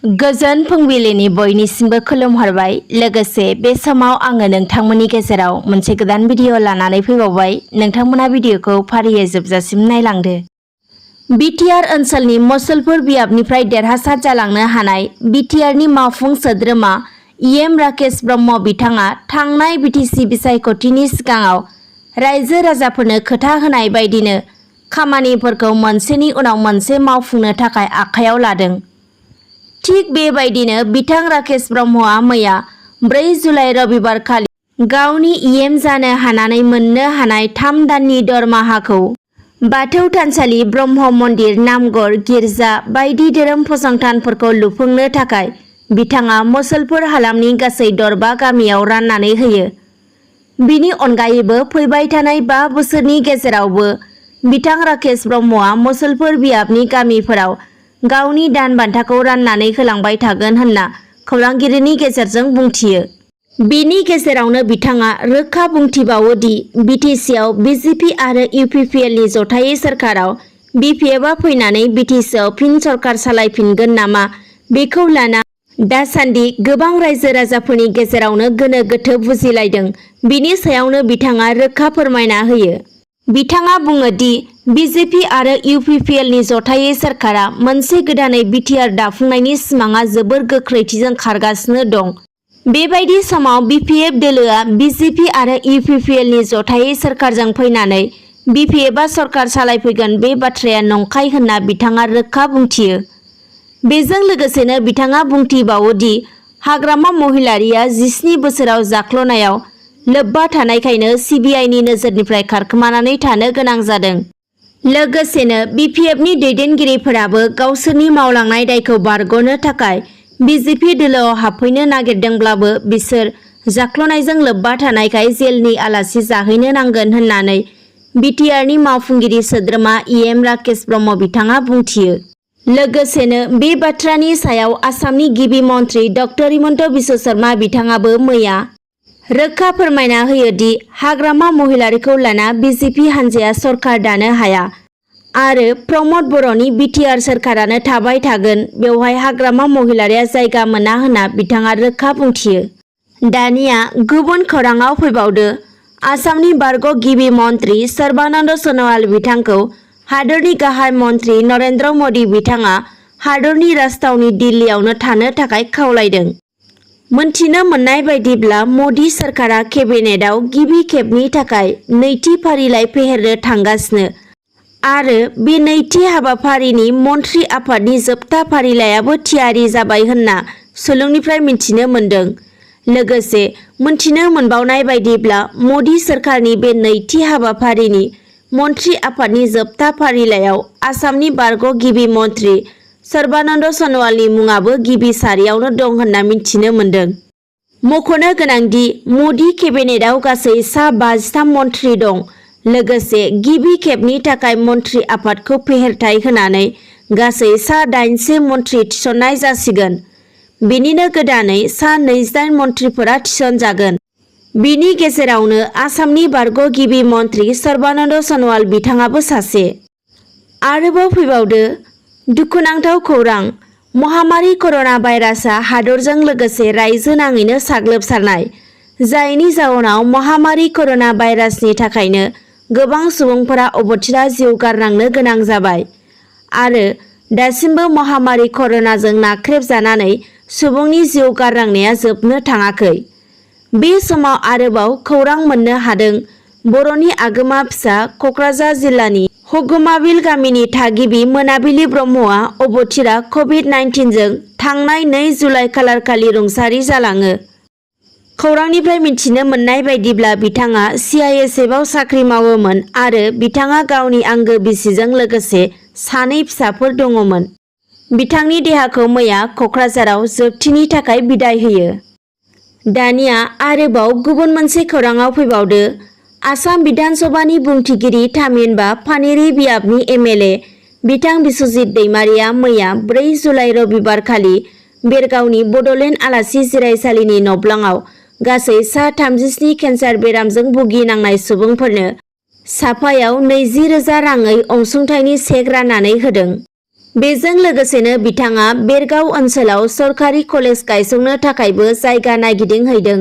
गोजोन फुंबिलिनि बयनिसिमबो खुलुमहरबाय। लोगोसे बे समाव आङो नोंथांमोननि गेजेराव मोनसे गोदान भिडिअ लानानै फैबावबाय। नोंथांमोना भिडिअखौ फारियै जोबजासिम नायलांदो। बिटिआर ओनसोलनि मुसलपुर बियाबनिफ्राय देरहासार जालांनो हानाय बिटिआरनि मावफुं सोद्रोमा इएम राकेश ब्रह्म बिथाङा थांनाय बिटिसि बिसायख'थिनि सिगाङाव रायजो राजाफोरनो खोथा होनाय बायदिनो खामानिफोरखौ मोनसेनि उनाव मोनसे मावफुंनो थाखाय आखायाव लादों। थिग बेबायदिनो बिथां राकेश ब्रह्मआ मैया 4 जुलाइ रबिबार खालि गावनि इएम जानो हानानै मोननो हानाय 3 दाननि दरमाहाखौ बाथौ थानसालि, ब्रह्म मन्दिर, नामघर, गिर्जा बायदि धोरोम फसंथानफोरखौ लुफुंनो थाखाय बिथाङा मुसलपुर हालामनि गासै दरबा गामियाव राननानै होयो। बिनि अनगायैबो फैबाय थानाय 5 बोसोरनि गेजेरावबो बिथां राकेश ब्रह्मआ मुसलपुर बियाबनि गामिफोराव गावनि दान बान्थाखौ राननानै होलांबाय थागोन होनना खौरांगिरिनि गेजेरजों बुंथियो। बिनि गेजेरावनो बिथाङा रोखा बुंथिबावो दि बिटिसिआव बिजेपि आरो इउपिपिएलनि जथायै सोरखाराव बिपिएफआ फैनानै बिटिसिआव फिन सरकार सालायफिनगोन नामा बेखौ लाना दासान्दि गोबां रायजो राजाफोरनि गेजेरावनो गोनो गोथो बुजिलायदों। बिनि सायावनो बिथाङा रोखा फोरमायना होयो। बिथाङा बुङो दि बिजेपि आरो इउपिपिएलनि जथायै सोरखारा मोनसे गोदानै बिटिआर दाफुंनायनि सिमाङा जोबोर गोख्रैथिजों खारगासिनो दं। बेबायदि समाव बिपिएफ दोलोआ बिजेपि आरो इउपिपिएलनि जथायै सोरखारजों फैनानै बिपिएफआ सरकार सालायफैगोन बे बाथ्राया नंखाय होनना बिथाङा रोखा बुंथियो। बेजों लोगोसेनो बिथाङा बुंथिबावो दि हाग्रामा महिलारिया 17 बोसोराव जाख्ल'नायाव लोब्बा थानायखायनो सिबिआइनि नोजोरनिफ्राय खारखोमानानै थानो गोनां जादों। लोगोसेनो बिपिएफनि दैदेनगिरिफोराबो गावसोरनि मावलांनाय दायखौ बारग'नो थाखाय बिजेपि दोलोआव हाबफैनो नागिरदोंब्लाबो बिसोर जाख्ल'नायजों लोब्बा थानायखाय जेलनि आलासि जाहैनो नांगोन होननानै बिटिआरनि मावफुंगिरि सोद्रोमा इएम राकेश ब्रह्म बिथाङा बुंथियो। लोगोसेनो बे बाथ्रानि सायाव आसामनि गिबि मन्थ्रि डक्टर हिमन्त बिश्व शर्मा बिथाङाबो मैया रोखा फोरमायना होयो दि हाग्रामा महिलारिखौ लाना बिजेपि हान्जाया सरकार दानो हाया आरो प्रमद बर'नि बिटिआर सोरखारानो थाबाय थागोन, बेवहाय हाग्रामा महिलारिया जायगा मोना होनना बिथाङा रोखा बुंथियो। दानिया गुबुन खौराङाव फैबावदो। आसामनि बारग' गिबि मन्थ्रि सर्बानन्द सन'वाल बिथांखौ हादोरनि गाहाय मन्थ्रि नरेन्द्र मदि बिथाङा हादोरनि राजथावनि दिल्लीयावनो थानो थाखाय खावलायदों। मोनथिनो मोननाय बायदिब्ला मदि सोरखारा केबिनेटआव गिबि खेबनि थाखाय नैथि फारिलाइ फेहेरनो थांगासिनो आरो बे नैथि हाबाफारिनि मन्थ्रि आफादनि जोबथा फारिलाइयाबो थियारि जाबाय होनना सुलुंनिफ्राय मिथिनो मोन्दों। लोगोसे मोनथिनो मोनबावनाय बायदिब्ला मदि सोरखारनि बे नैथि हाबाफारिनि मन्थ्रि आफादनि जोबथा फारिलाइयाव आसामनि बारग' गिबि मन्थ्रि सर्बानन्द सन'वालनि मुङाबो गिबि सारियावनो दं होनना मिथिनो मोन्दों। मख'नो गोनांदि मदि केबिनेटआव गासै सा 53 मन्थ्रि दं। लोगोसे गिबि खेबनि थाखाय मन्थ्रि आफादखौ फेहेरथाय होनानै गासै सा 81 मन्थ्रि थिसननाय जासिगोन। बेनिनो गोदानै सा 28 मन्थ्रिफोरा थिसनजागोन। बिनि गेजेरावनो आसामनि बारग' गिबि मन्थ्रि सर्बानन्द सन'वाल बिथाङाबो सासे। आरोबाव फैबावदो दुखुनांथाव खौरां। महामारि कर'ना भाइरासआ हादरजों लोगोसे रायजो नाङैनो साग्लोबसारनाय, जायनि जाउनाव महामारि कर'ना भाइरासनि थाखायनो गोबां सुबुंफोरा अबथिरा जिउ गारनांनो गोनां जाबाय आरो दासिमबो महामारि कर'नाजों नाख्रेबजानानै सुबुंनि जिउ गारनांनाया जोबनो थाङाखै। बे समाव आरोबाव खौरां मोननो हादों बर'नि आगोमा फिसा क'क्राझार जिल्लानि हगुमाबिल गामिनि थागिबि मोनाबिलि ब्रह्मआ अबथिरा कभिड-19 जों थांनाय 2 जुलाइ खालारखालि रुंसारि जालाङो। खौरांनिफ्राय मिथिनो मोननाय बायदिब्ला बिथाङा सिआइएसएफआव साख्रि मावोमोन आरो बिथाङा गावनि आंगो बिसिजों लोगोसे 2 फिसाफोर दङमोन। बिथांनि देहाखौ मैया क'क्राझाराव जोबथिनि थाखाय बिदाय होयो। दानिया आरोबाव गुबुन मोनसे खौराङाव फैबावदो। आसाम बिधान सभानि बुंथिगिरि थामहिनबा पानेरि बियाबनि एमएलए बिथां बिस्वजित दैमारिया मैया 4 जुलाइ रबिबार खालि बेरगावनि बड'लेण्ड आलासि जिरायसालिनि नब्लाङाव गासै सा 37 केन्सार बेरामजों भुगिनांनाय सुबुंफोरनो साफायाव 20,000 राङै अनसुंथाइनि चेक राननानै होदों। बेजों लोगोसेनो बिथाङा बेरगाव ओनसोलाव सरकारि कलेज गायसंनो थाखायबो जायगा नागिरदिंहैदों।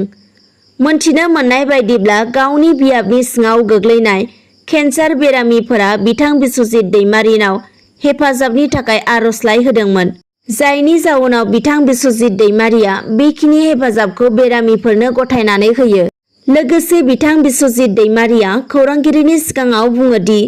मोनथिनो मोननाय बायदिब्ला गावनि बियाबनि सिङाव गोग्लैनाय केन्सार बेरामिफोरा बिथां बिस्वजित दैमारिनाव हेफाजाबनि थाखाय आर'जलाइ होदोंमोन, जायनि जाउनाव बिथां बिस्वजित दैमारिया बेखिनि हेफाजाबखौ बेरामिफोरनो गथायनानै होयो। लोगोसे बिथां बिस्वजित दैमारिया खौरांगिरिनि सिगाङाव बुङो दि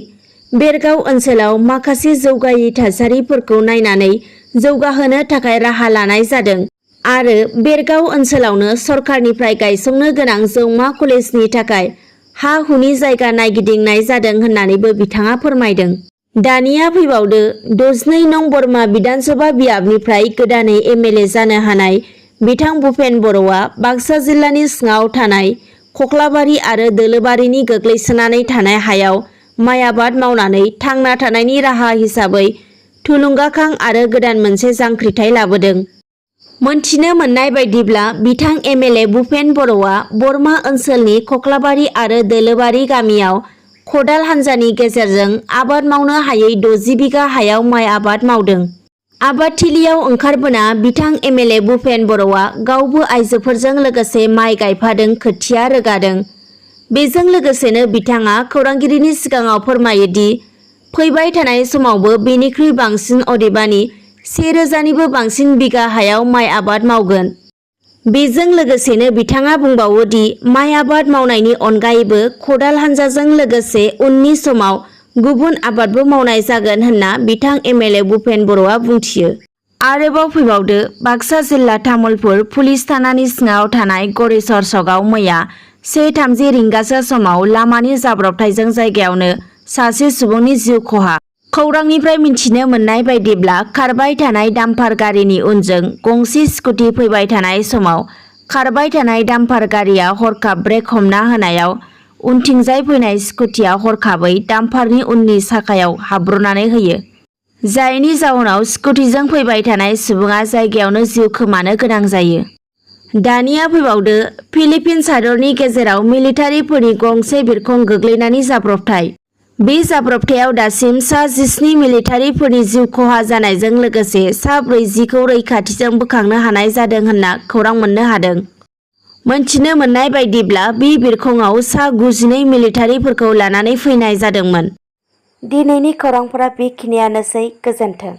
बेरगाव ओनसोलाव माखासे जौगायै थासारिफोरखौ नायनानै जौगाहोनो थाखाय राहा लानाय जादों आरो बेरगाव ओनसोलावनो सरकारनिफ्राय गायसंनो गोनां जौमा कलेजनि थाखाय हा-हुनि जायगा नागिरदिंनाय जादों होननानैबो बिथाङा फोरमायदों। दानिया फैबावदो 62 नं बरमा बिधानसभा बियाबनिफ्राय गोदानै एमएलए जानो हानाय बिथां भुपेन बर'आ बाक्सा जिल्लानि सिङाव थानाय खख्लाबारि आरो दोलोबारिनि गोग्लैसोनानै थानाय हायाव माइ आबाद मावनानै थांना थानायनि राहा हिसाबै थुलुंगाखां आरो गोदान मोनसे जांख्रिथाय लाबोदों। मोनथिनो मोननाय बायदिब्ला बिथां एमएलए भुपेन बर'आ बरमा ओनसोलनि खख्लाबारि आरो दोलोबारि गामियाव खदाल हान्जानि गेजेरजों आबाद मावनो हायै 60 बिगा हायाव माइ आबाद मावदों। आबादथिलियाव ओंखारबोना बिथां एमएलए भुपेन बर'आ गावबो आइजोफोरजों लोगोसे माइ गायफादों, खोथिया रोगादों। बेजों लोगोसेनो बिथाङा खौरांगिरिनि सिगाङाव फोरमायो दि फैबाय थानाय समावबो बेनिख्रुइ बांसिन अदेबानि 1000निबो बांसिन बिगा हायाव माइ आबाद मावगोन। बेजों लोगोसेनो बिथाङा बुंबावो दि माइ आबाद मावनायनि अनगायैबो खदाल हान्जाजों लोगोसे उननि समाव गुबुन आबादबो मावनाय जागोन होनना बिथां एमएलए भुपेन बर'आ बुंथियो। आरोबाव फैबावदो बाक्सा जिल्ला तामुलपुर पुलिस थानानि सिङाव थानाय गरेस्वर सकआव मैया 1:30 रिंगासो समाव लामानि जाब्रबथायजों जायगायावनो सासे सुबुंनि जिउ खहा। खौरांनिफ्राय मिथिनो मोननाय बायदिब्ला खारबाय थानाय डाम्पार गारिनि उनजों गंसे स्कुटि फैबाय थानाय समाव खारबाय थानाय डाम्पार गारिया हरखाब ब्रेक हमना होनायाव उनथिंजाय फैनाय स्कुटिया हरखाबै डाम्पारनि उननि साखायाव हाब्रनानै होयो, जायनि जाउनाव स्कुटिजों फैबाय थानाय सुबुङा जायगायावनो जिउ खोमानो गोनां जायो। दानिया फैबावदो फिलिपिन्स हादरनि गेजेराव मिलिटारिफोरनि गंसे बिरखं गोग्लैनायनि जाब्रबथाय। बे जाब्रबथायाव दासिम सा 17 मिलिटारिफोरनि जिउ खहा जानायजों लोगोसे सा 40खौ रैखाथिजों बोखांनो हानाय जादों होनना खौरां मोननो हादों। मोनथिनो मोननाय बायदिब्ला बे बिरखंआव सा 92 मिलिटारिफोरखौ लानानै फैनाय जादोंमोन। दिनैनि खौरांफोरा बेखिनियानोसै। गोजोन्थों।